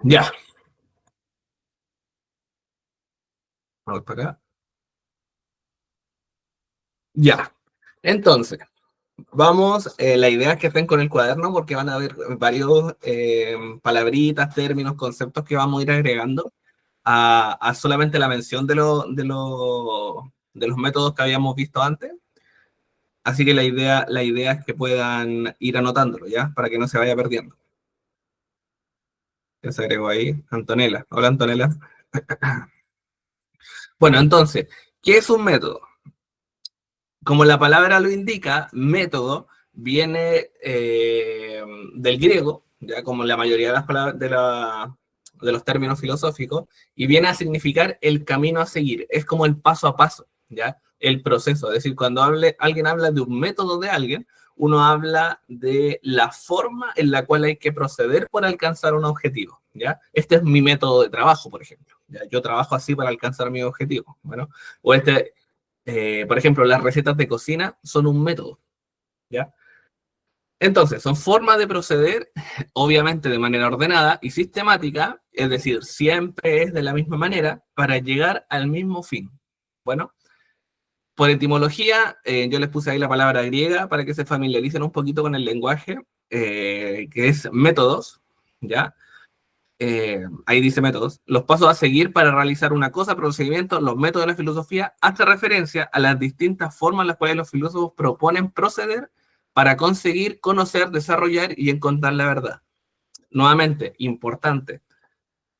Ya, vamos para acá. Ya. Entonces, vamos, la idea es que estén con el cuaderno porque van a haber varios palabritas, términos, conceptos que vamos a ir agregando a solamente la mención de los métodos que habíamos visto antes. Así que la idea es que puedan ir anotándolo, ¿ya? Para que no se vaya perdiendo. Ya se agregó ahí Antonella. Hola, Antonella. Bueno, entonces, ¿qué es un método? Como la palabra lo indica, método viene del griego, ya como la mayoría de las palabras de los términos filosóficos, y viene a significar el camino a seguir. Es como el paso a paso, ya el proceso. Es decir, cuando alguien habla de un método de alguien, uno habla de la forma en la cual hay que proceder para alcanzar un objetivo. ¿Ya? Este es mi método de trabajo, por ejemplo. ¿Ya? Yo trabajo así para alcanzar mi objetivo. Bueno, o por ejemplo, las recetas de cocina son un método, ¿ya? Entonces, son formas de proceder, obviamente de manera ordenada y sistemática, es decir, siempre es de la misma manera para llegar al mismo fin. Bueno, por etimología, yo les puse ahí la palabra griega para que se familiaricen un poquito con el lenguaje, que es métodos, ¿ya? Ahí dice métodos, los pasos a seguir para realizar una cosa, procedimientos, los métodos de la filosofía, hace referencia a las distintas formas en las cuales los filósofos proponen proceder para conseguir, conocer, desarrollar y encontrar la verdad. Nuevamente, importante,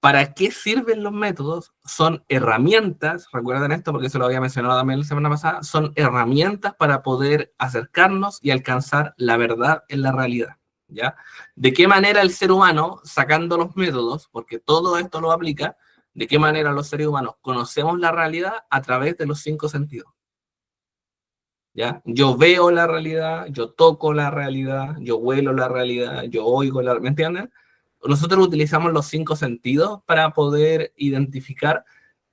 ¿para qué sirven los métodos? Son herramientas, recuerden esto porque se lo había mencionado también la semana pasada, son herramientas para poder acercarnos y alcanzar la verdad en la realidad. ¿Ya? ¿De qué manera el ser humano, sacando los métodos, porque todo esto lo aplica, de qué manera los seres humanos conocemos la realidad a través de los 5 sentidos? ¿Ya? Yo veo la realidad, yo toco la realidad, yo huelo la realidad, yo oigo la... ¿Me entienden? Nosotros utilizamos los 5 sentidos para poder identificar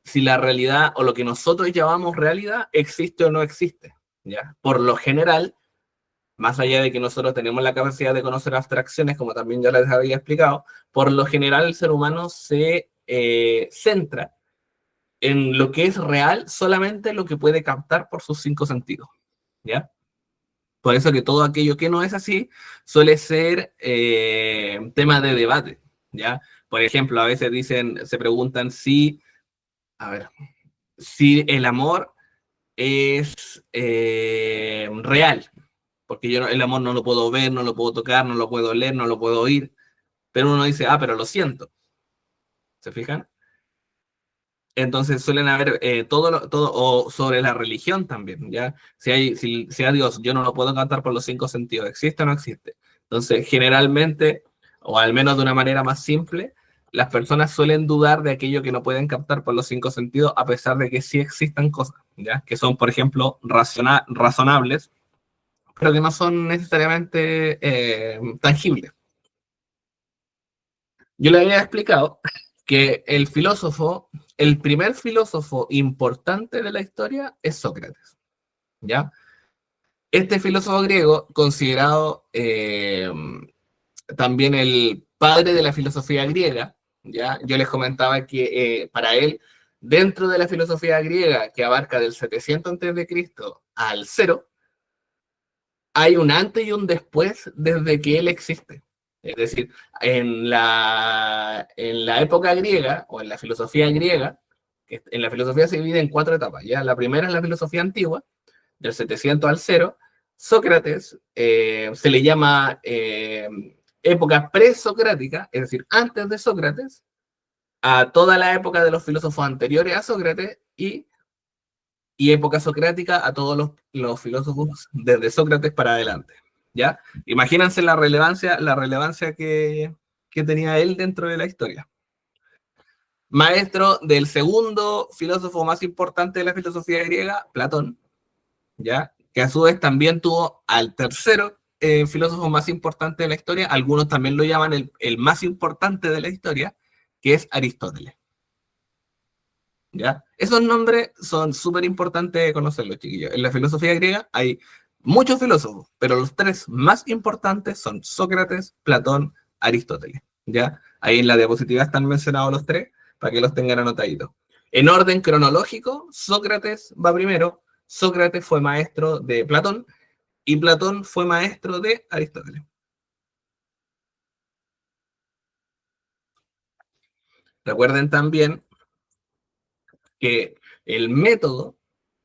si la realidad o lo que nosotros llamamos realidad existe o no existe. ¿Ya? Por lo general, más allá de que nosotros tenemos la capacidad de conocer abstracciones, como también ya les había explicado, por lo general el ser humano se centra en lo que es real, solamente lo que puede captar por sus 5 sentidos. ¿Ya? Por eso que todo aquello que no es así suele ser tema de debate, ¿ya? Por ejemplo, a veces se preguntan a ver, si el amor es real, porque yo el amor no lo puedo ver, no lo puedo tocar, no lo puedo leer, no lo puedo oír, pero uno dice, pero lo siento, ¿se fijan? Entonces suelen haber todo, o sobre la religión también, ¿ya? Si a Dios yo no lo puedo cantar por los 5 sentidos, ¿existe o no existe? Entonces, generalmente, o al menos de una manera más simple, las personas suelen dudar de aquello que no pueden captar por los 5 sentidos, a pesar de que sí existan cosas, ¿ya? Que son, por ejemplo, razonables, pero que no son necesariamente tangibles. Yo le había explicado que el primer filósofo importante de la historia es Sócrates, ¿ya? Este filósofo griego, considerado también el padre de la filosofía griega, ¿ya? Yo les comentaba que para él, dentro de la filosofía griega, que abarca del 700 a.C. al 0, hay un antes y un después desde que él existe. Es decir, en la época griega o en la filosofía griega, en la filosofía se divide en 4 etapas. ¿Ya? La primera es la filosofía antigua, del 700 al 0. Sócrates se le llama época presocrática, es decir, antes de Sócrates, a toda la época de los filósofos anteriores a Sócrates y época socrática a todos los filósofos desde Sócrates para adelante. ¿Ya? Imagínense la relevancia que tenía él dentro de la historia. Maestro del segundo filósofo más importante de la filosofía griega, Platón, ¿ya? Que a su vez también tuvo al tercero filósofo más importante de la historia, algunos también lo llaman el más importante de la historia, que es Aristóteles. ¿Ya? Esos nombres son súper importantes conocerlos, chiquillos. En la filosofía griega hay muchos filósofos, pero los 3 más importantes son Sócrates, Platón, Aristóteles. ¿Ya? Ahí en la diapositiva están mencionados los tres, para que los tengan anotaditos. En orden cronológico, Sócrates va primero. Sócrates fue maestro de Platón y Platón fue maestro de Aristóteles. Recuerden también que el método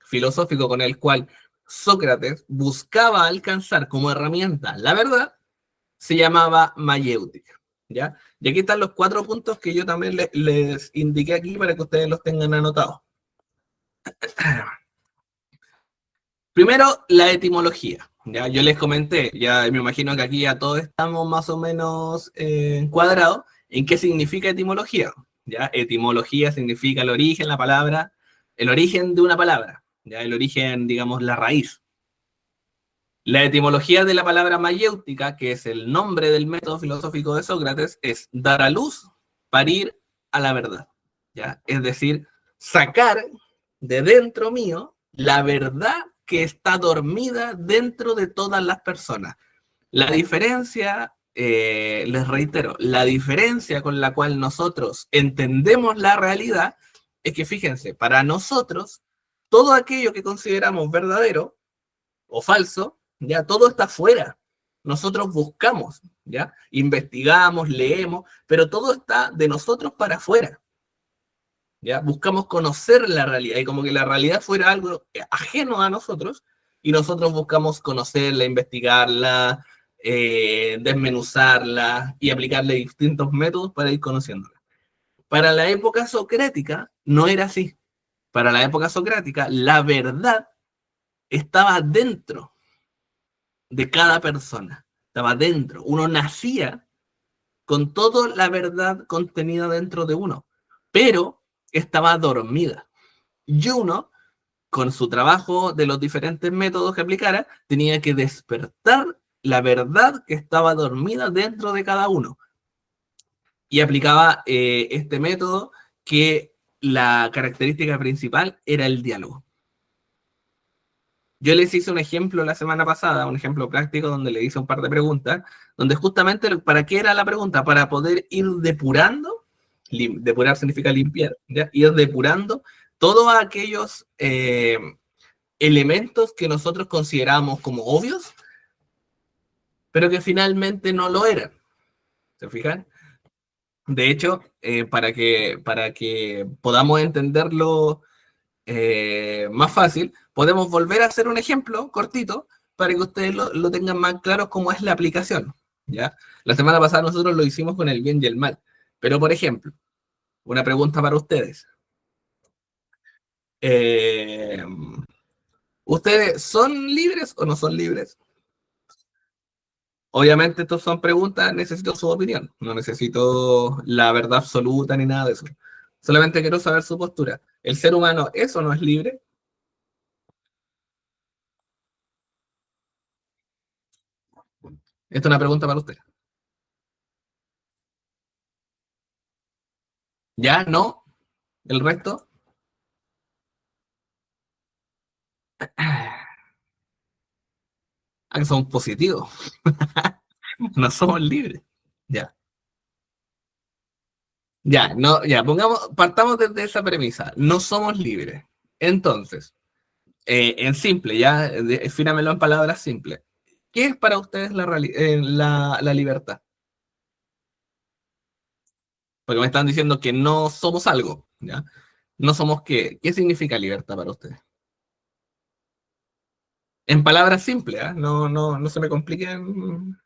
filosófico con el cual Sócrates buscaba alcanzar como herramienta la verdad se llamaba mayéutica. ¿Ya? Y aquí están los 4 puntos que yo también les indiqué aquí para que ustedes los tengan anotados. Primero, la etimología. ¿Ya? Yo les comenté, ya me imagino que aquí ya todos estamos más o menos encuadrados en qué significa etimología. ¿Ya? Etimología significa el origen, la palabra, el origen de una palabra, ¿ya? El origen, digamos, la raíz. La etimología de la palabra mayéutica, que es el nombre del método filosófico de Sócrates, es dar a luz, parir a la verdad. ¿Ya? Es decir, sacar de dentro mío la verdad que está dormida dentro de todas las personas. La diferencia, les reitero, la diferencia con la cual nosotros entendemos la realidad es que, fíjense, para nosotros, todo aquello que consideramos verdadero o falso, ya todo está fuera. Nosotros buscamos, ya investigamos, leemos, pero todo está de nosotros para afuera. ¿Ya? Buscamos conocer la realidad y como que la realidad fuera algo ajeno a nosotros y nosotros buscamos conocerla, investigarla, desmenuzarla y aplicarle distintos métodos para ir conociéndola. Para la época socrática no era así. Para la época socrática la verdad estaba dentro de cada persona, estaba dentro. Uno nacía con toda la verdad contenida dentro de uno, pero estaba dormida. Y uno, con su trabajo de los diferentes métodos que aplicara, tenía que despertar la verdad que estaba dormida dentro de cada uno. Y aplicaba este método que la característica principal era el diálogo. Yo les hice un ejemplo la semana pasada, un ejemplo práctico donde le hice un par de preguntas, donde justamente para qué era la pregunta, para poder ir depurando, depurar significa limpiar, ¿ya? Ir depurando todos aquellos elementos que nosotros consideramos como obvios, pero que finalmente no lo eran. ¿Se fijan? De hecho, para que podamos entenderlo más fácil, podemos volver a hacer un ejemplo cortito para que ustedes lo tengan más claro cómo es la aplicación. ¿Ya? La semana pasada nosotros lo hicimos con el bien y el mal. Pero, por ejemplo, una pregunta para ustedes. Eh, ¿Ustedes son libres o no son libres? Obviamente, estas son preguntas, necesito su opinión. No necesito la verdad absoluta ni nada de eso. Solamente quiero saber su postura. ¿El ser humano es o no es libre? Esta es una pregunta para usted. ¿Ya? ¿No? ¿El resto? Ah, que somos positivos. No somos libres. Ya. Ya, no, ya, partamos desde esa premisa. No somos libres. Entonces, en simple, ya, defínamelo en palabras simples. ¿Qué es para ustedes la libertad? Porque me están diciendo que no somos algo, ¿ya? No somos qué. ¿Qué significa libertad para ustedes? En palabras simples, ¿eh? No se me compliquen.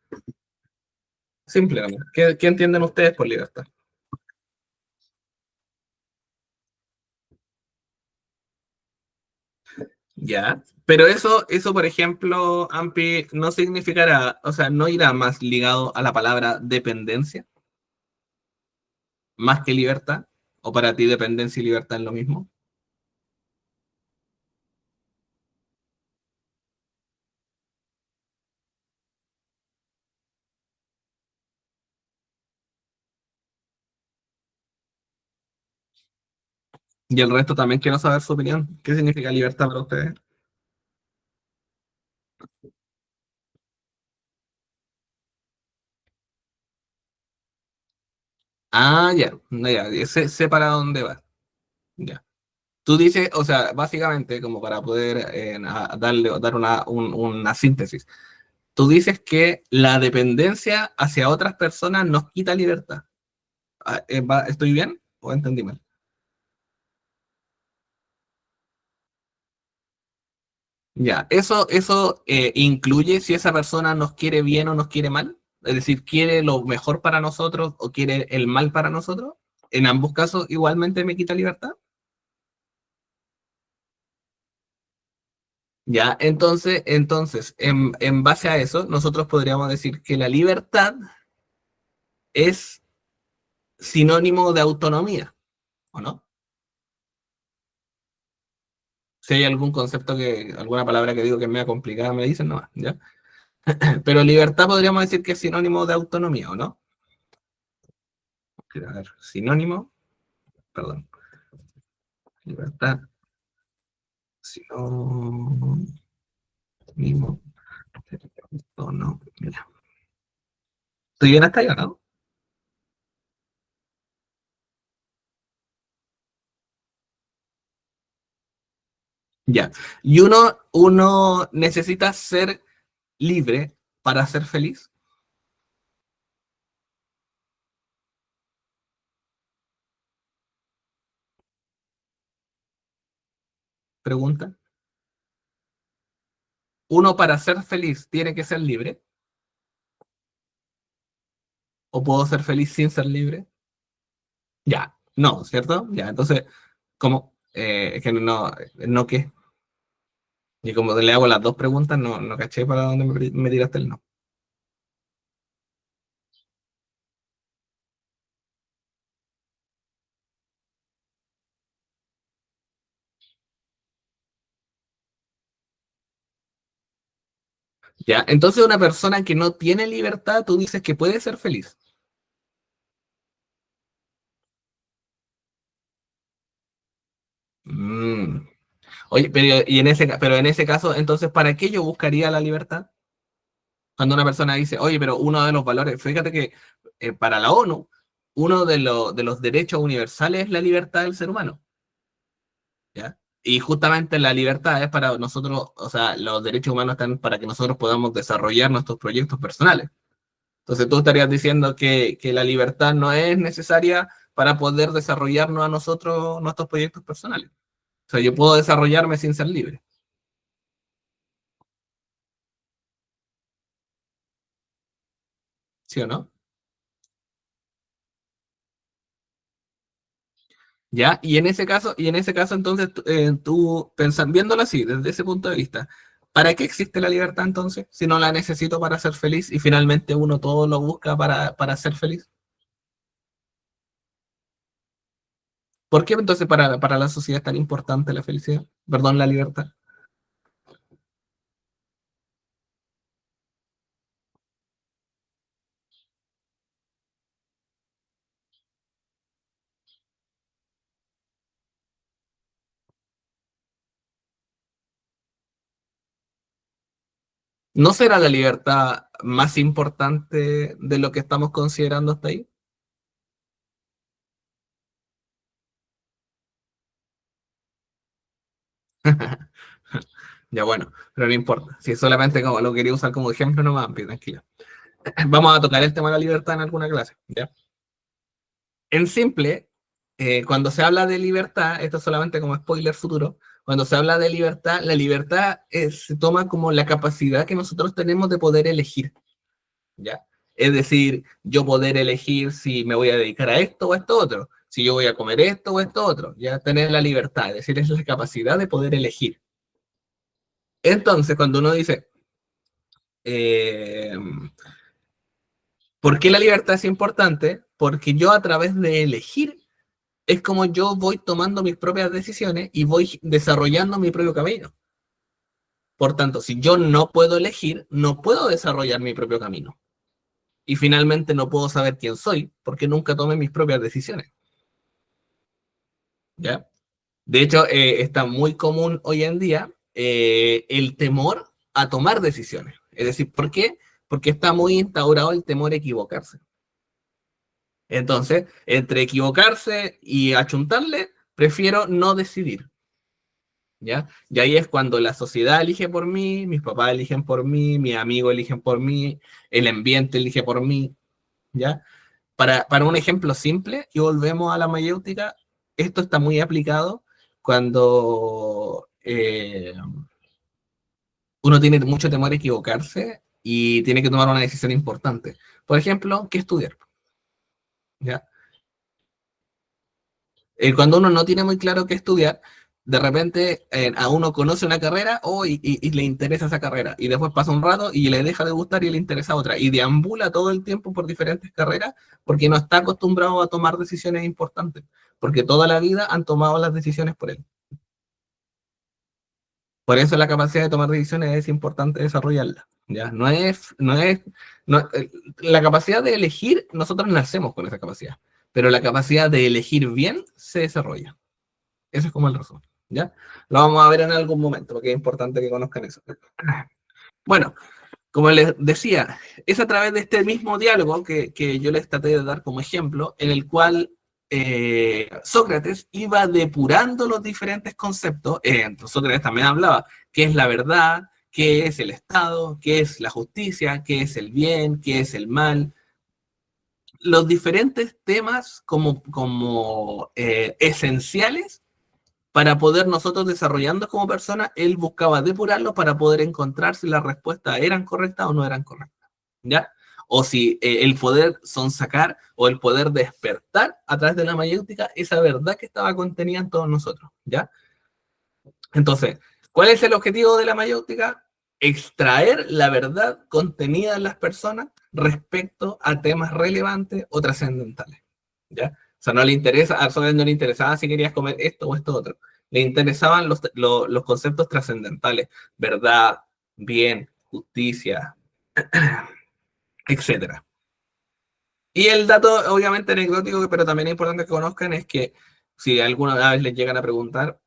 Simple, ¿no? ¿Qué entienden ustedes por libertad? Ya, pero eso, por ejemplo, Ampi, no significará, o sea, no irá más ligado a la palabra dependencia, más que libertad, o para ti dependencia y libertad es lo mismo. Y el resto también quiero saber su opinión. ¿Qué significa libertad para ustedes? Ah, ya, no, ya, sé para dónde va. Ya. Tú dices, o sea, básicamente, como para poder dar una síntesis, tú dices que la dependencia hacia otras personas nos quita libertad. ¿Estoy bien o entendí mal? Ya, eso incluye si esa persona nos quiere bien o nos quiere mal. Es decir, quiere lo mejor para nosotros o quiere el mal para nosotros. En ambos casos, igualmente me quita libertad. Ya, entonces, en base a eso, nosotros podríamos decir que la libertad es sinónimo de autonomía, ¿o no? Si hay algún concepto alguna palabra que digo que es media complicada, me dicen, no, ¿ya? Pero libertad podríamos decir que es sinónimo de autonomía, ¿o no? A ver, sinónimo, perdón, libertad, sinónimo de autonomía. ¿Estoy bien hasta allá, no? Ya. Y uno necesita ser libre para ser feliz. Pregunta. Uno para ser feliz tiene que ser libre. ¿O puedo ser feliz sin ser libre? Ya, no, ¿cierto? Ya, entonces, ¿cómo? Es que no qué. Y como le hago las dos preguntas, no caché para dónde me tiraste el no. Ya, entonces una persona que no tiene libertad, tú dices que puede ser feliz. Mm. Oye, pero en ese caso, entonces, ¿para qué yo buscaría la libertad? Cuando una persona dice, oye, pero uno de los valores, fíjate que para la ONU, uno de los derechos universales es la libertad del ser humano. ¿Ya? Y justamente la libertad es para nosotros, o sea, los derechos humanos están para que nosotros podamos desarrollar nuestros proyectos personales. Entonces tú estarías diciendo que la libertad no es necesaria para poder desarrollarnos a nosotros nuestros proyectos personales. O sea, yo puedo desarrollarme sin ser libre, ¿sí o no? ¿Ya? Y en ese caso entonces, tú viéndolo así, desde ese punto de vista, ¿para qué existe la libertad entonces? Si no la necesito para ser feliz y finalmente uno todo lo busca para ser feliz. ¿Por qué entonces para la sociedad es tan importante la felicidad? Perdón, la libertad. ¿No será la libertad más importante de lo que estamos considerando hasta ahí? Ya bueno, pero no importa. Si solamente como lo quería usar como ejemplo, no más, tranquila. Vamos a tocar el tema de la libertad en alguna clase, ¿ya? En simple, cuando se habla de libertad, esto es solamente como spoiler futuro, cuando se habla de libertad, la libertad se toma como la capacidad que nosotros tenemos de poder elegir, ¿ya? Es decir, yo poder elegir si me voy a dedicar a esto o a esto otro, si yo voy a comer esto o esto otro, ya tener la libertad, es decir, es la capacidad de poder elegir. Entonces, cuando uno dice, eh, ¿por qué la libertad es importante? Porque yo a través de elegir es como yo voy tomando mis propias decisiones y voy desarrollando mi propio camino. Por tanto, si yo no puedo elegir, no puedo desarrollar mi propio camino. Y finalmente no puedo saber quién soy porque nunca tomé mis propias decisiones. ¿Ya? De hecho, está muy común hoy en día el temor a tomar decisiones. Es decir, ¿por qué? Porque está muy instaurado el temor a equivocarse. Entonces, entre equivocarse y achuntarle, prefiero no decidir. ¿Ya? Y ahí es cuando la sociedad elige por mí, mis papás eligen por mí, mis amigos eligen por mí, el ambiente elige por mí, ¿ya? Para un ejemplo simple, y volvemos a la mayéutica, esto está muy aplicado cuando uno tiene mucho temor a equivocarse y tiene que tomar una decisión importante. Por ejemplo, ¿qué estudiar? ¿Ya? Cuando uno no tiene muy claro qué estudiar, de repente a uno conoce una carrera y le interesa esa carrera, y después pasa un rato y le deja de gustar y le interesa otra, y deambula todo el tiempo por diferentes carreras porque no está acostumbrado a tomar decisiones importantes, porque toda la vida han tomado las decisiones por él. Por eso la capacidad de tomar decisiones es importante desarrollarla. ¿Ya? No, la capacidad de elegir, nosotros nacemos con esa capacidad, pero la capacidad de elegir bien se desarrolla. Eso es como el resumen, ¿ya? Lo vamos a ver en algún momento, porque es importante que conozcan eso. Bueno, como les decía, es a través de este mismo diálogo que yo les traté de dar como ejemplo, en el cual Sócrates iba depurando los diferentes conceptos. Sócrates también hablaba qué es la verdad, qué es el Estado, qué es la justicia, qué es el bien, qué es el mal. Los diferentes temas como esenciales para poder nosotros desarrollando como persona, él buscaba depurarlo para poder encontrar si las respuestas eran correctas o no eran correctas, ¿ya? O si el poder son sacar o el poder despertar a través de la mayéutica esa verdad que estaba contenida en todos nosotros, ¿ya? Entonces, ¿cuál es el objetivo de la mayéutica? Extraer la verdad contenida en las personas respecto a temas relevantes o trascendentales, ¿ya? O sea, no le interesa, a Soledad no le interesaba si querías comer esto o esto otro. Le interesaban los conceptos trascendentales, verdad, bien, justicia, etcétera. Y el dato, obviamente, anecdótico, pero también es importante que conozcan, es que si alguna vez les llegan a preguntar,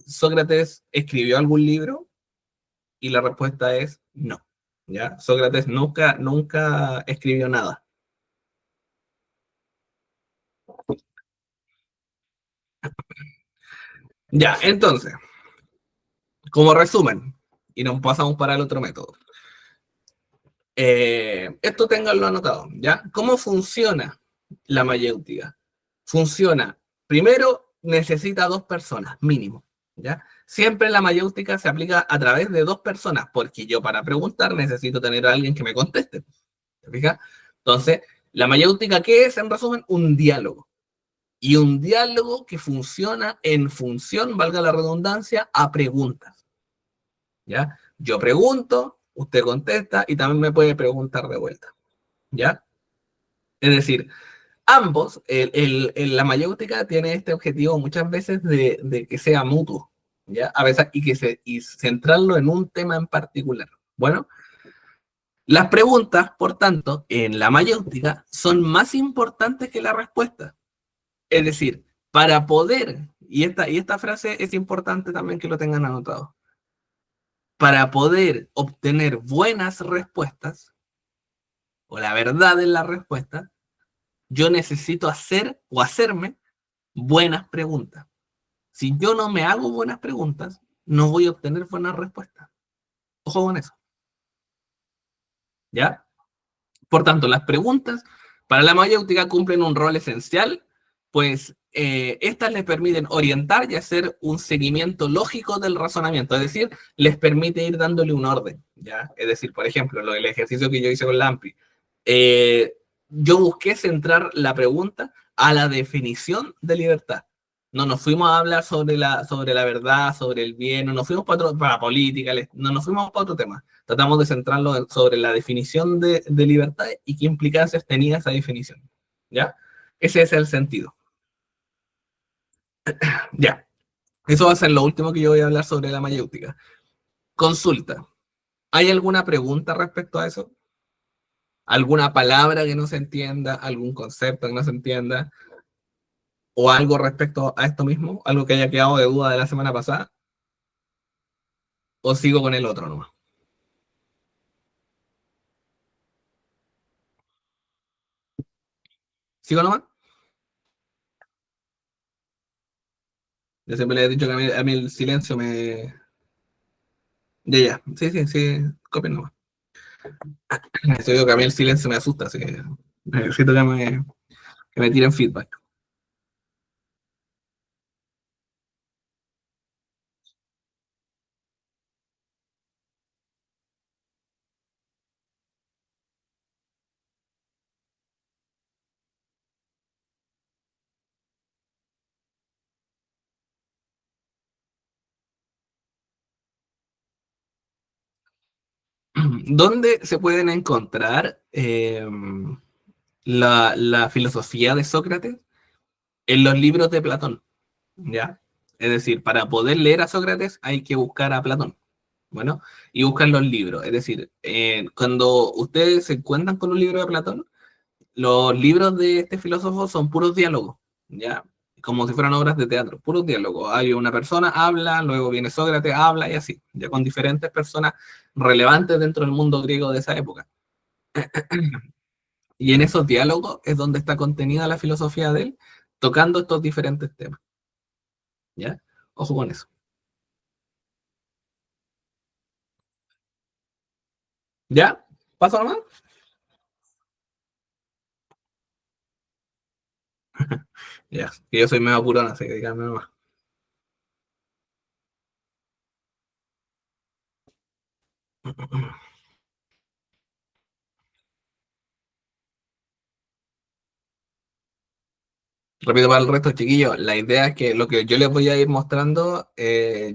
¿Sócrates escribió algún libro? Y la respuesta es no. ¿Ya? Sócrates nunca escribió nada. Ya, entonces, como resumen, y nos pasamos para el otro método. Esto ténganlo anotado, ¿ya? ¿Cómo funciona la mayéutica? Funciona, primero necesita dos personas, mínimo, ¿ya? Siempre la mayéutica se aplica a través de dos personas, porque yo para preguntar necesito tener a alguien que me conteste, ¿te fijas? Entonces, la mayéutica, ¿qué es en resumen? Un diálogo. Y un diálogo que funciona en función, valga la redundancia, a preguntas, ¿ya? Yo pregunto, usted contesta y también me puede preguntar de vuelta, ¿ya? Es decir, ambos, la mayéutica tiene este objetivo muchas veces de que sea mutuo, ¿ya? A veces y centrarlo en un tema en particular. Bueno, las preguntas, por tanto, en la mayéutica son más importantes que la respuesta. Es decir, para poder, y esta frase es importante también que lo tengan anotado, para poder obtener buenas respuestas, o la verdad en la respuesta, yo necesito hacer o hacerme buenas preguntas. Si yo no me hago buenas preguntas, no voy a obtener buenas respuestas. Ojo con eso, ¿ya? Por tanto, las preguntas para la mayéutica cumplen un rol esencial, pues estas les permiten orientar y hacer un seguimiento lógico del razonamiento, es decir, les permite ir dándole un orden, ¿ya? Es decir, por ejemplo, el ejercicio que yo hice con Lampi, eh, yo busqué centrar la pregunta a la definición de libertad. No nos fuimos a hablar sobre la verdad, sobre el bien, no nos fuimos para política, no nos fuimos para otro tema. Tratamos de centrarlo sobre la definición de libertad y qué implicancias tenía esa definición. ¿Ya? Ese es el sentido. Ya. Eso va a ser lo último que yo voy a hablar sobre la mayéutica. Consulta. ¿Hay alguna pregunta respecto a eso? ¿Alguna palabra que no se entienda? ¿Algún concepto que no se entienda? ¿O algo respecto a esto mismo? ¿Algo que haya quedado de duda de la semana pasada? ¿O sigo con el otro nomás? ¿Sigo nomás? Yo siempre le he dicho que a mí el silencio me... Ya, ya. Sí, sí, sí. Copien nomás. Yo digo que a mí el silencio me asusta, así que necesito que me tiren feedback. ¿Dónde se pueden encontrar la filosofía de Sócrates? En los libros de Platón, ¿ya? Es decir, para poder leer a Sócrates hay que buscar a Platón. Bueno, y buscan los libros. Es decir, cuando ustedes se encuentran con un libro de Platón, los libros de este filósofo son puros diálogos, ¿ya? Como si fueran obras de teatro, puros diálogos. Hay una persona, habla, luego viene Sócrates, habla y así, ya con diferentes personas relevantes dentro del mundo griego de esa época. Y en esos diálogos es donde está contenida la filosofía de él, tocando estos diferentes temas, ¿ya? Ojo con eso. ¿Ya? ¿Paso nomás? Ya, que yo soy medio apurón, así que díganme nomás. Repito para el resto, chiquillos, la idea es que lo que yo les voy a ir mostrando,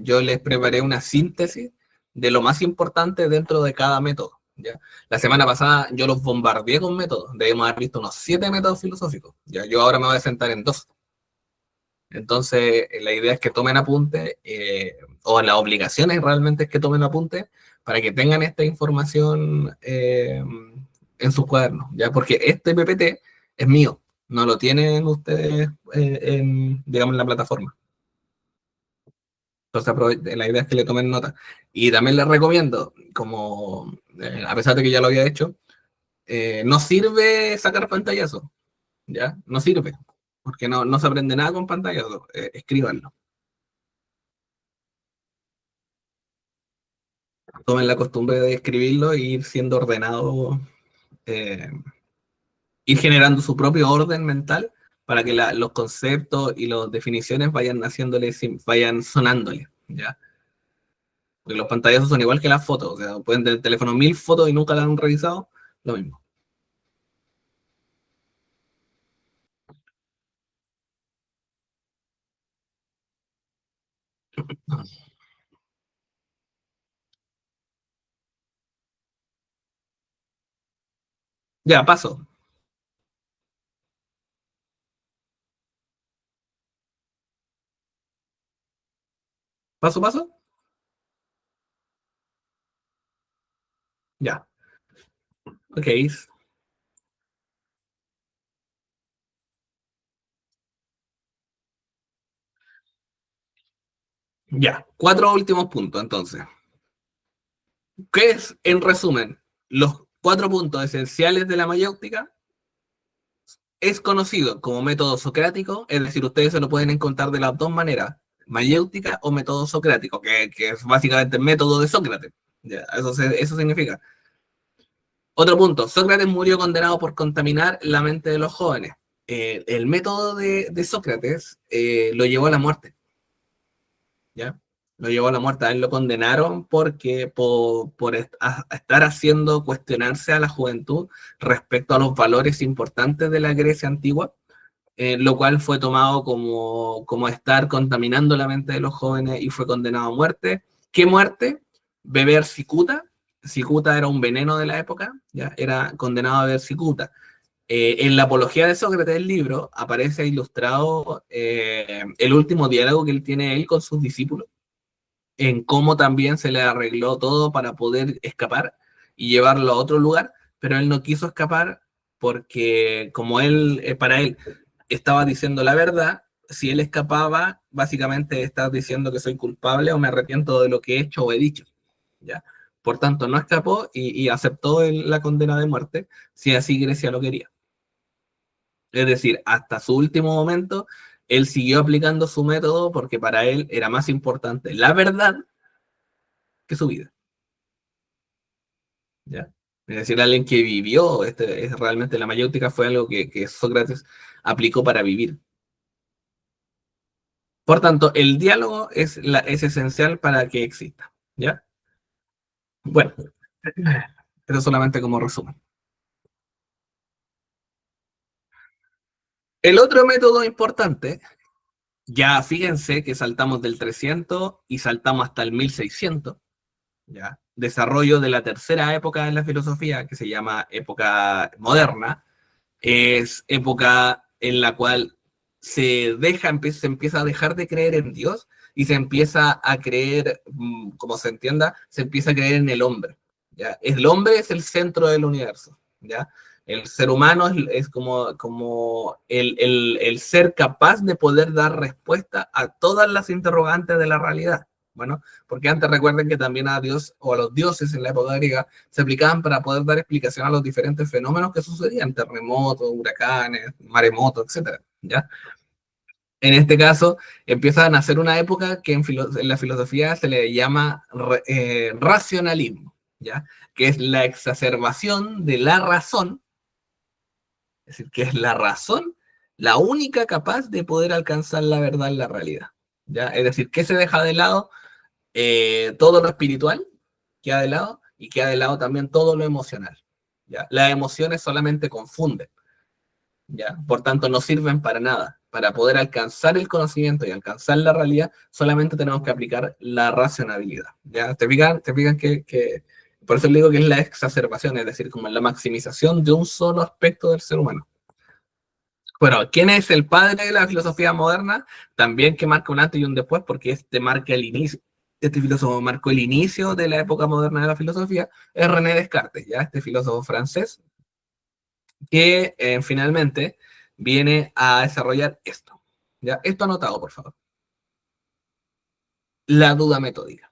yo les preparé una síntesis de lo más importante dentro de cada método. ¿Ya? La semana pasada yo los bombardeé con métodos, debemos haber visto unos 7 métodos filosóficos. ¿Ya? Yo ahora me voy a sentar en dos. Entonces, la idea es que tomen apunte, o la obligación es realmente es que tomen apunte para que tengan esta información en sus cuadernos, ¿ya? Porque este PPT es mío, no lo tienen ustedes digamos, en la plataforma. Entonces, la idea es que le tomen nota. Y también les recomiendo, como a pesar de que ya lo había hecho, no sirve sacar pantallazo, ¿ya? No sirve, porque no se aprende nada con pantallazo, escríbanlo. Tomen la costumbre de escribirlo e ir siendo ordenado, eh, ir generando su propio orden mental para que los conceptos y las definiciones vayan haciéndole, vayan sonándole, ¿ya? Porque los pantallazos son igual que las fotos, o sea, pueden tener teléfono 1000 fotos y nunca las han revisado, lo mismo. Ya, paso. Paso, paso. Ya. Ok. Ya. 4 últimos puntos, entonces. ¿Qué es, en resumen, los 4 puntos esenciales de la mayéutica? Es conocido como método socrático, es decir, ustedes se lo pueden encontrar de las dos maneras, mayéutica o método socrático, que es básicamente el método de Sócrates. Ya, eso significa. Otro punto, Sócrates murió condenado por contaminar la mente de los jóvenes. El método de Sócrates lo llevó a la muerte, ¿ya? Lo llevó a la muerte, a él lo condenaron porque por estar haciendo cuestionarse a la juventud respecto a los valores importantes de la Grecia antigua, lo cual fue tomado como estar contaminando la mente de los jóvenes y fue condenado a muerte. ¿Qué muerte? Beber cicuta. Cicuta era un veneno de la época, ¿ya? Era condenado a beber cicuta. En la apología de Sócrates, el libro, aparece ilustrado el último diálogo que él tiene él con sus discípulos, en cómo también se le arregló todo para poder escapar y llevarlo a otro lugar, pero él no quiso escapar porque como él, para él, estaba diciendo la verdad, si él escapaba, básicamente estaba diciendo que soy culpable o me arrepiento de lo que he hecho o he dicho, ¿ya? Por tanto, no escapó y aceptó la condena de muerte, si así Grecia lo quería. Es decir, hasta su último momento, él siguió aplicando su método porque para él era más importante la verdad que su vida. ¿Ya? Es decir, alguien que vivió, es realmente la mayéutica fue algo que Sócrates aplicó para vivir. Por tanto, el diálogo es esencial para que exista. ¿Ya? Bueno, eso solamente como resumen. El otro método importante, ya fíjense que saltamos del 300 y saltamos hasta el 1600, ¿ya? Desarrollo de la tercera época en la filosofía, que se llama época moderna, es época en la cual se empieza a dejar de creer en Dios y se empieza a creer, como se entienda, se empieza a creer en el hombre. ¿Ya? El hombre es el centro del universo. ¿Ya? El ser humano es como el ser capaz de poder dar respuesta a todas las interrogantes de la realidad. Bueno, porque antes recuerden que también a Dios o a los dioses en la época griega se aplicaban para poder dar explicación a los diferentes fenómenos que sucedían, terremotos, huracanes, maremotos, etcétera, ¿ya? En este caso, empieza a nacer una época que en la filosofía se le llama racionalismo, ¿ya? Que es la exacerbación de la razón, es decir, que es la razón la única capaz de poder alcanzar la verdad en la realidad, ¿ya? Es decir, que se deja de lado todo lo espiritual, queda de lado, y queda de lado también todo lo emocional, ¿ya? Las emociones solamente confunden, ¿ya? Por tanto, no sirven para nada. Para poder alcanzar el conocimiento y alcanzar la realidad, solamente tenemos que aplicar la racionalidad, ¿ya? ¿Te fijan que por eso le digo que es la exacerbación, es decir, como la maximización de un solo aspecto del ser humano? Bueno, ¿quién es el padre de la filosofía moderna? También que marca un antes y un después, porque este marca el inicio. Este filósofo marcó el inicio de la época moderna de la filosofía, es René Descartes, ¿ya? Este filósofo francés, que finalmente viene a desarrollar esto. ¿Ya? Esto anotado, por favor. La duda metódica.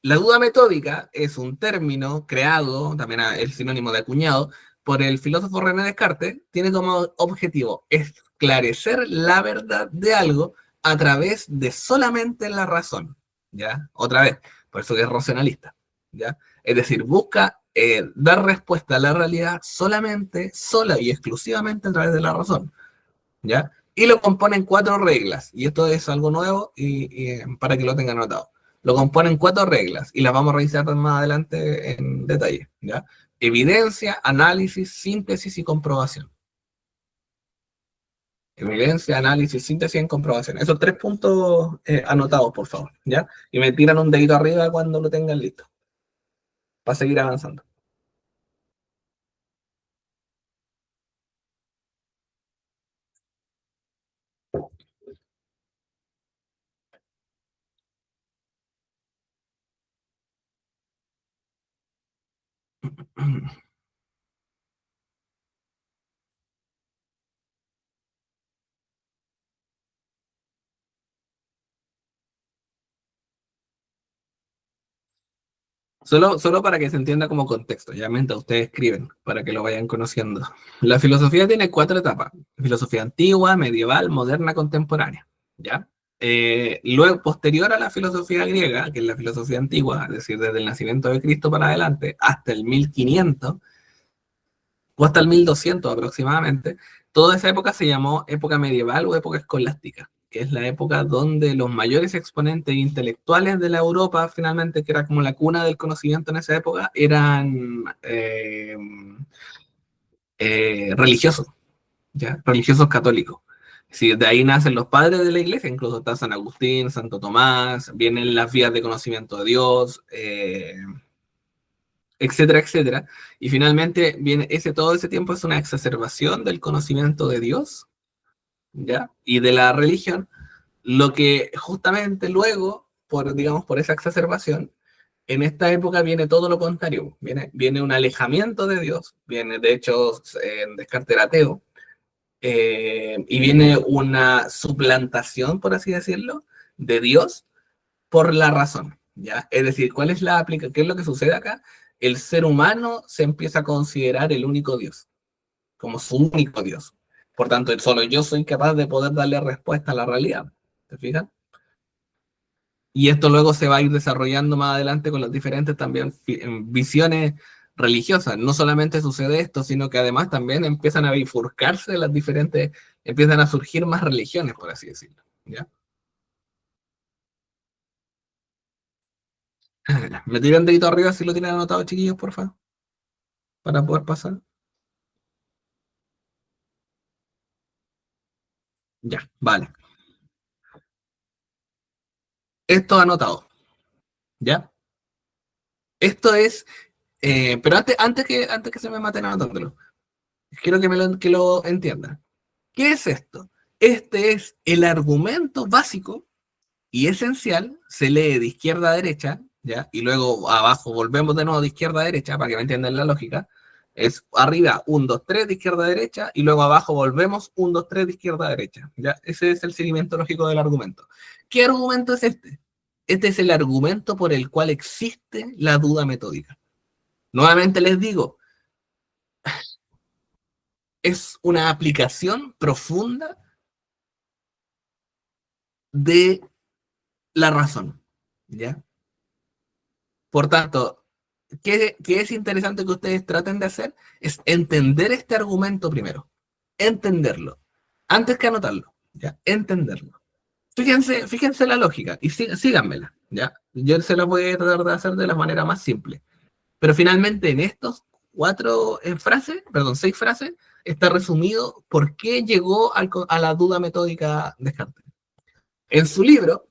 La duda metódica es un término creado, también el sinónimo de acuñado, por el filósofo René Descartes, tiene como objetivo esclarecer la verdad de algo a través de solamente la razón, ¿ya? Otra vez, por eso que es racionalista, ¿ya? Es decir, busca dar respuesta a la realidad solamente, sola y exclusivamente a través de la razón, ¿ya? Y lo componen cuatro reglas, y esto es algo nuevo y para que lo tengan anotado. Lo componen cuatro reglas y las vamos a revisar más adelante en detalle, ¿ya? Evidencia, análisis, síntesis y comprobación. Evidencia, análisis, síntesis y comprobación. Esos tres puntos anotados, por favor, ¿ya? Y me tiran un dedito arriba cuando lo tengan listo, para seguir avanzando. Solo para que se entienda como contexto, ya mientras ustedes escriben, para que lo vayan conociendo. La filosofía tiene cuatro etapas: filosofía antigua, medieval, moderna, contemporánea, ¿ya? Luego, posterior a la filosofía griega, que es la filosofía antigua, es decir, desde el nacimiento de Cristo para adelante, hasta el 1500, o hasta el 1200 aproximadamente, toda esa época se llamó época medieval o época escolástica, que es la época donde los mayores exponentes intelectuales de la Europa, finalmente, que era como la cuna del conocimiento en esa época, eran religiosos, ¿ya? Religiosos católicos. Sí, de ahí nacen los padres de la iglesia, incluso está San Agustín, Santo Tomás, vienen las vías de conocimiento de Dios, etcétera, etcétera. Y finalmente viene todo ese tiempo es una exacerbación del conocimiento de Dios, ¿ya? Y de la religión, lo que justamente luego, digamos, por esa exacerbación, en esta época viene todo lo contrario, viene un alejamiento de Dios, viene, de hecho, Descartes era ateo, y viene una suplantación, por así decirlo, de Dios por la razón, ¿ya? Es decir, ¿cuál es la aplicación? ¿Qué es lo que sucede acá? El ser humano se empieza a considerar el único Dios, como su único Dios. Por tanto, solo yo soy capaz de poder darle respuesta a la realidad. ¿Te fijas? Y esto luego se va a ir desarrollando más adelante con las diferentes también visiones religiosas. No solamente sucede esto, sino que además también empiezan a bifurcarse las diferentes, empiezan a surgir más religiones, por así decirlo. ¿Ya? Me tiran dedito arriba si lo tienen anotado, chiquillos, por favor, para poder pasar. Ya, vale. Esto anotado, ¿ya? Esto es, pero antes que se me maten anotándolo, quiero que lo entiendan. ¿Qué es esto? Este es el argumento básico y esencial, se lee de izquierda a derecha, ¿ya? Y luego abajo volvemos de nuevo de izquierda a derecha, para que me entiendan la lógica. Es arriba 1, 2, 3 de izquierda a derecha, y luego abajo volvemos 1, 2, 3 de izquierda a derecha, ¿ya? Ese es el seguimiento lógico del argumento. ¿Qué argumento es este? Este es el argumento por el cual existe la duda metódica. Nuevamente les digo, es una aplicación profunda de la razón, ¿ya? Por tanto, ¿qué es interesante que ustedes traten de hacer? Es entender este argumento primero. Entenderlo. Antes que anotarlo. ¿Ya? Entenderlo. Fíjense la lógica y síganmela. ¿Ya? Yo se las voy a tratar de hacer de la manera más simple. Pero finalmente en estos seis frases, está resumido por qué llegó a la duda metódica Descartes. En su libro,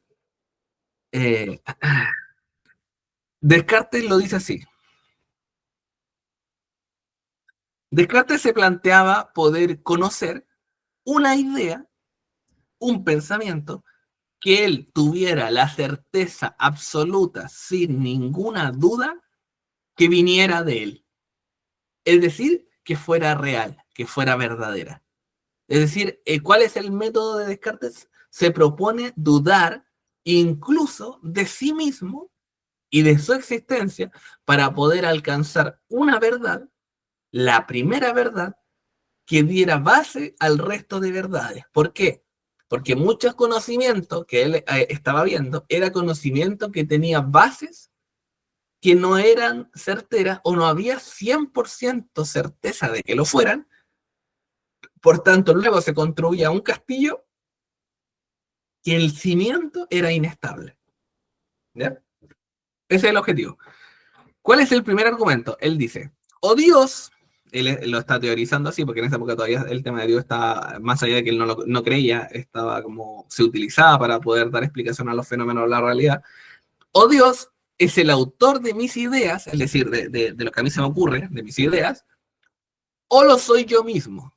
eh, Descartes lo dice así. Descartes se planteaba poder conocer una idea, un pensamiento, que él tuviera la certeza absoluta, sin ninguna duda, que viniera de él. Es decir, que fuera real, que fuera verdadera. Es decir, ¿cuál es el método de Descartes? Se propone dudar incluso de sí mismo y de su existencia para poder alcanzar una verdad, la primera verdad, que diera base al resto de verdades. ¿Por qué? Porque muchos conocimientos que él estaba viendo era conocimiento que tenía bases que no eran certeras o no había 100% certeza de que lo fueran. Por tanto, luego se construía un castillo que el cimiento era inestable. ¿Ya? Ese es el objetivo. ¿Cuál es el primer argumento? Él dice, o Dios, él lo está teorizando así, porque en esa época todavía el tema de Dios está, más allá de que él no creía, estaba como, se utilizaba para poder dar explicación a los fenómenos de la realidad. O Dios es el autor de mis ideas, es decir, de lo que a mí se me ocurre, de mis ideas, o lo soy yo mismo.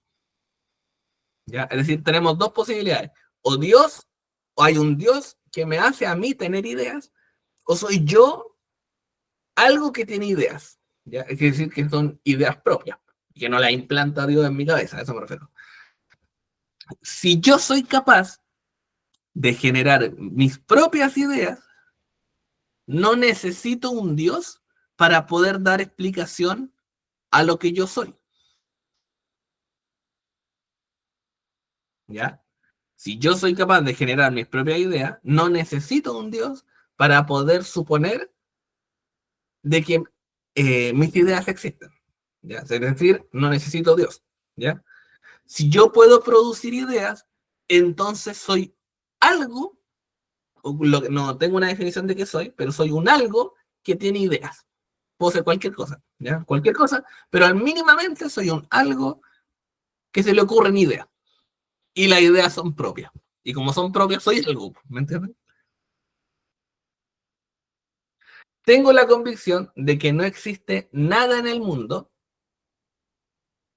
¿Ya? Es decir, tenemos dos posibilidades. O Dios, o hay un Dios que me hace a mí tener ideas, o soy yo algo que tiene ideas. ¿Ya? Es decir, que son ideas propias, que no las implanta Dios en mi cabeza, a eso me refiero. Si yo soy capaz de generar mis propias ideas, no necesito un Dios para poder dar explicación a lo que yo soy. ¿Ya? Si yo soy capaz de generar mis propias ideas, no necesito un Dios para poder suponer de que mis ideas existen. ¿Ya? Es decir, no necesito Dios. ¿Ya? Si yo puedo producir ideas, entonces soy algo, no tengo una definición de qué soy, pero soy un algo que tiene ideas. Puedo ser cualquier cosa, ¿ya? Cualquier cosa, pero al mínimamente soy un algo que se le ocurren ideas. Y las ideas son propias. Y como son propias, soy algo, ¿me entiendes? Tengo la convicción de que no existe nada en el mundo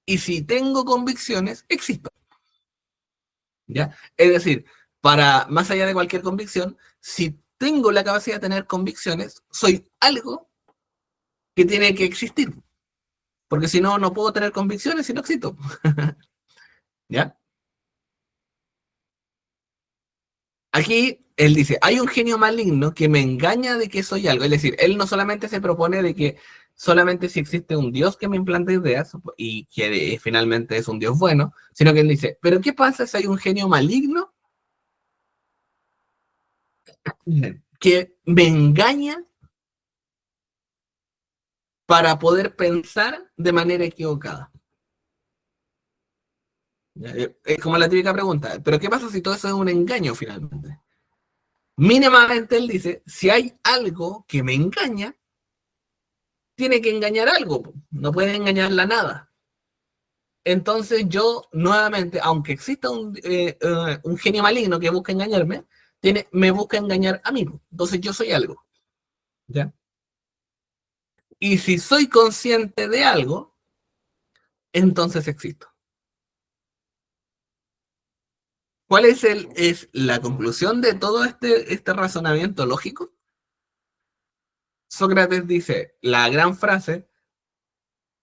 y si tengo convicciones, existo. ¿Ya? Es decir, para más allá de cualquier convicción, si tengo la capacidad de tener convicciones, soy algo que tiene que existir. Porque si no, no puedo tener convicciones si no existo. ¿Ya? Aquí él dice, hay un genio maligno que me engaña de que soy algo. Es decir, él no solamente se propone de que solamente si existe un Dios que me implanta ideas y que finalmente es un Dios bueno, sino que él dice, pero ¿qué pasa si hay un genio maligno que me engaña para poder pensar de manera equivocada? Es como la típica pregunta, pero ¿qué pasa si todo eso es un engaño finalmente? Mínimamente él dice, si hay algo que me engaña, tiene que engañar algo, no puede engañar la nada. Entonces yo nuevamente, aunque exista un genio maligno que busca engañarme, me busca engañar a mí. Entonces yo soy algo. ¿Ya? Y si soy consciente de algo, entonces existo. ¿Cuál es la conclusión de todo este razonamiento lógico? Sócrates dice la gran frase,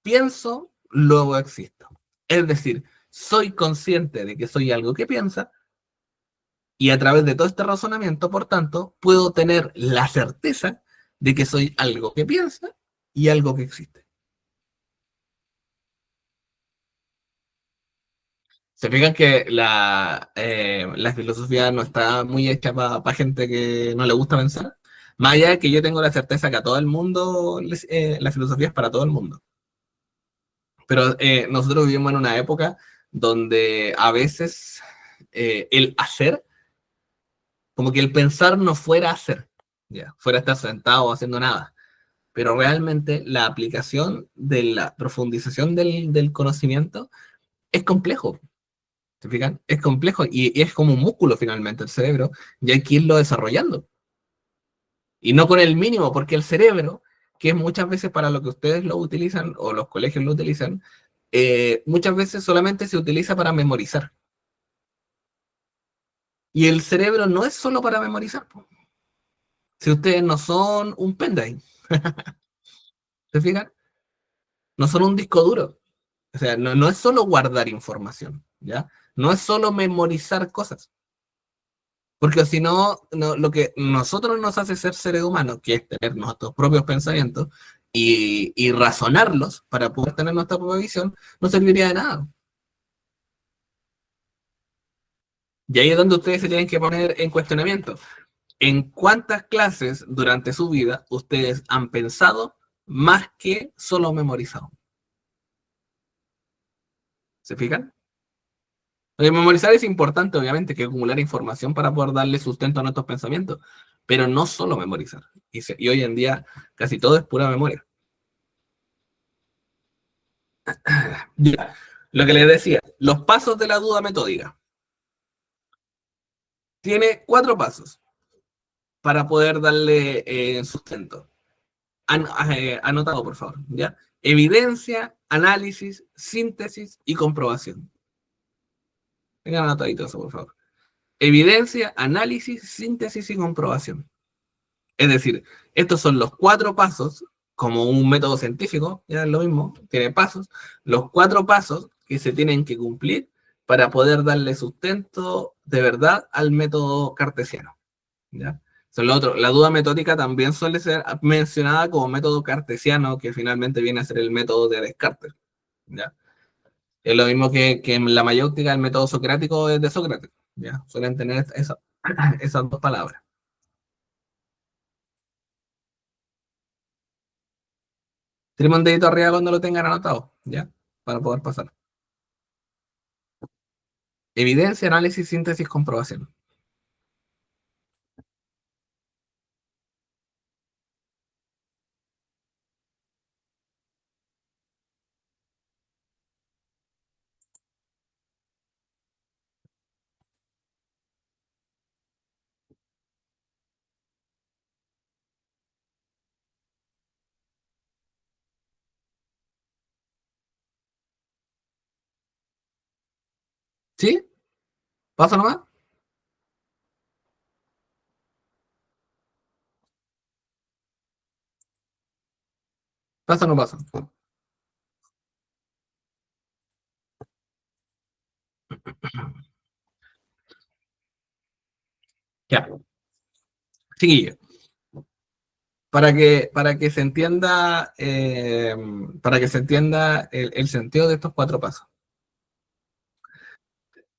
pienso, luego existo. Es decir, soy consciente de que soy algo que piensa y a través de todo este razonamiento, por tanto, puedo tener la certeza de que soy algo que piensa y algo que existe. Se fijan que la filosofía no está muy hecha para gente que no le gusta pensar. Más allá de que yo tengo la certeza que a todo el mundo, la filosofía es para todo el mundo. Pero nosotros vivimos en una época donde a veces el hacer, como que el pensar no fuera hacer, ya, fuera estar sentado haciendo nada. Pero realmente la aplicación de la profundización del conocimiento es complejo. ¿Se fijan? Es complejo y es como un músculo finalmente el cerebro y hay que irlo desarrollando. Y no con el mínimo, porque el cerebro, que es muchas veces para lo que ustedes lo utilizan o los colegios lo utilizan, muchas veces solamente se utiliza para memorizar. Y el cerebro no es solo para memorizar. Po. Si ustedes no son un pendrive, ¿se fijan? No son un disco duro. O sea, no es solo guardar información, ¿ya? No es solo memorizar cosas. Porque si no, lo que nosotros nos hace ser seres humanos, que es tener nuestros propios pensamientos y razonarlos para poder tener nuestra propia visión, no serviría de nada. Y ahí es donde ustedes se tienen que poner en cuestionamiento. ¿En cuántas clases durante su vida ustedes han pensado más que solo memorizado? ¿Se fijan? Memorizar es importante, obviamente, que acumular información para poder darle sustento a nuestros pensamientos, pero no solo memorizar. Y hoy en día casi todo es pura memoria. Ya. Lo que les decía, los pasos de la duda metódica. Tiene 4 pasos para poder darle sustento. Anotado, por favor. ¿Ya? Evidencia, análisis, síntesis y comprobación. Tengan anotadito eso, por favor. Evidencia, análisis, síntesis y comprobación. Es decir, estos son los 4 pasos, como un método científico, ya es lo mismo, tiene pasos, los 4 pasos que se tienen que cumplir para poder darle sustento de verdad al método cartesiano. ¿Ya? Son lo otro. La duda metódica también suele ser mencionada como método cartesiano, que finalmente viene a ser el método de Descartes. ¿Ya? Es lo mismo que en la mayéutica el método socrático es de Sócrates. ¿Ya? Suelen tener esas 2 palabras. Tenemos un dedito arriba cuando lo tengan anotado, ¿ya? Para poder pasar. Evidencia, análisis, síntesis, comprobación. ¿Sí? ¿Paso nomás? ¿Paso o no paso? Ya. Chiquillo. para que se entienda, para que se entienda el sentido de estos cuatro pasos.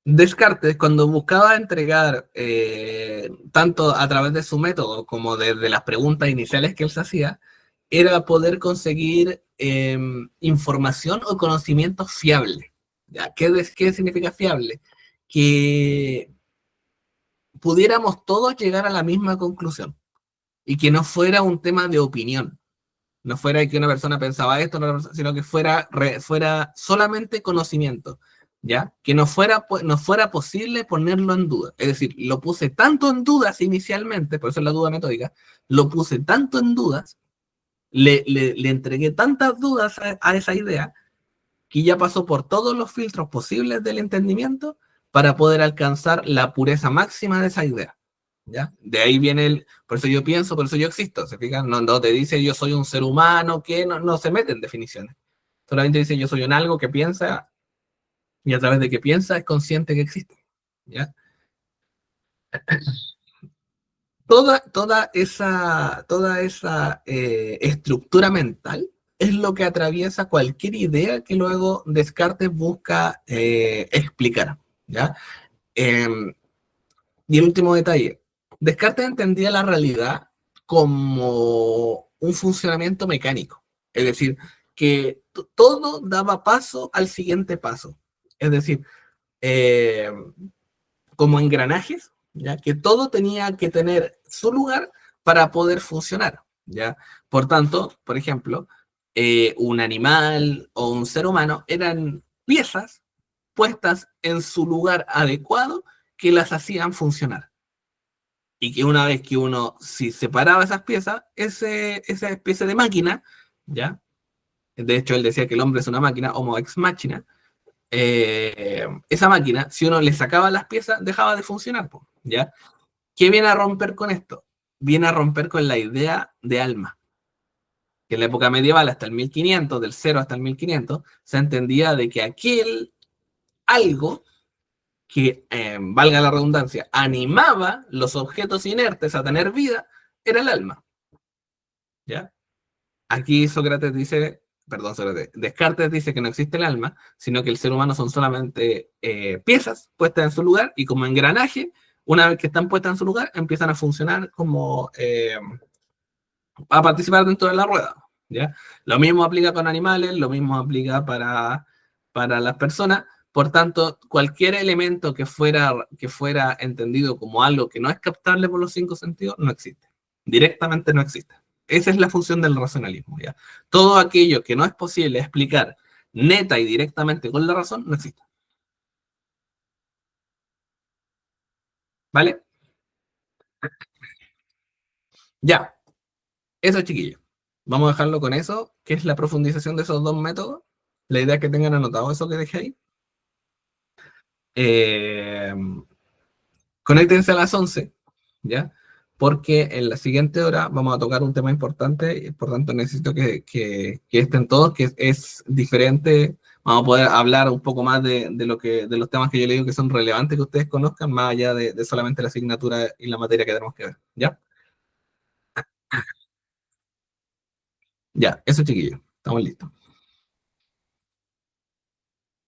Descartes, cuando buscaba entregar, tanto a través de su método como desde las preguntas iniciales que él se hacía, era poder conseguir información o conocimiento fiable. ¿Ya? ¿Qué significa fiable? Que pudiéramos todos llegar a la misma conclusión y que no fuera un tema de opinión. No fuera que una persona pensaba esto, sino que fuera solamente conocimiento, ¿ya? Que no fuera posible ponerlo en duda. Es decir, lo puse tanto en dudas inicialmente, por eso es la duda metódica, lo puse tanto en dudas, le entregué tantas dudas a esa idea, que ya pasó por todos los filtros posibles del entendimiento para poder alcanzar la pureza máxima de esa idea. ¿Ya? De ahí viene por eso yo pienso, por eso yo existo, ¿se fijan? No, no te dice yo soy un ser humano, que no se mete en definiciones. Solamente dice yo soy un algo que piensa y a través de que piensa es consciente que existe. ¿Ya? Toda esa estructura mental es lo que atraviesa cualquier idea que luego Descartes busca explicar. ¿Ya? Eh, y el último detalle, Descartes entendía la realidad como un funcionamiento mecánico, es decir, que todo daba paso al siguiente paso, es decir, eh, como engranajes, ¿ya? Que todo tenía que tener su lugar para poder funcionar. ¿Ya? Por tanto, por ejemplo, un animal o un ser humano eran piezas puestas en su lugar adecuado que las hacían funcionar. Y que una vez que uno, si separaba esas piezas, esa especie de máquina, ¿ya? De hecho, él decía que el hombre es una máquina, homo ex machina, esa máquina, si uno le sacaba las piezas, dejaba de funcionar, ¿ya? ¿Qué viene a romper con esto? Viene a romper con la idea de alma, que en la época medieval, hasta el 1500, del 0 hasta el 1500, se entendía de que aquel algo que, valga la redundancia, animaba los objetos inertes a tener vida, era el alma, ¿ya? Aquí Sócrates dice, perdón, Sócrates, Descartes dice que no existe el alma, sino que el ser humano son solamente piezas puestas en su lugar y como engranaje, una vez que están puestas en su lugar, empiezan a funcionar como a participar dentro de la rueda. ¿Ya? Lo mismo aplica con animales, lo mismo aplica para las personas. Por tanto, cualquier elemento que fuera entendido como algo que no es captable por los cinco sentidos, no existe. Directamente no existe. Esa es la función del racionalismo. ¿Ya? Todo aquello que no es posible explicar neta y directamente con la razón, no existe. ¿Vale? Ya, eso chiquillo. Vamos a dejarlo con eso, que es la profundización de esos dos métodos. La idea es que tengan anotado eso que dejé ahí. Eh, Conéctense a las 11, ¿ya? Porque en la siguiente hora vamos a tocar un tema importante y por tanto necesito que estén todos, que es diferente. Vamos a poder hablar un poco más de los temas que yo le digo que son relevantes que ustedes conozcan, más allá de solamente la asignatura y la materia que tenemos que ver, ¿ya? Ya, eso chiquillo, estamos listos.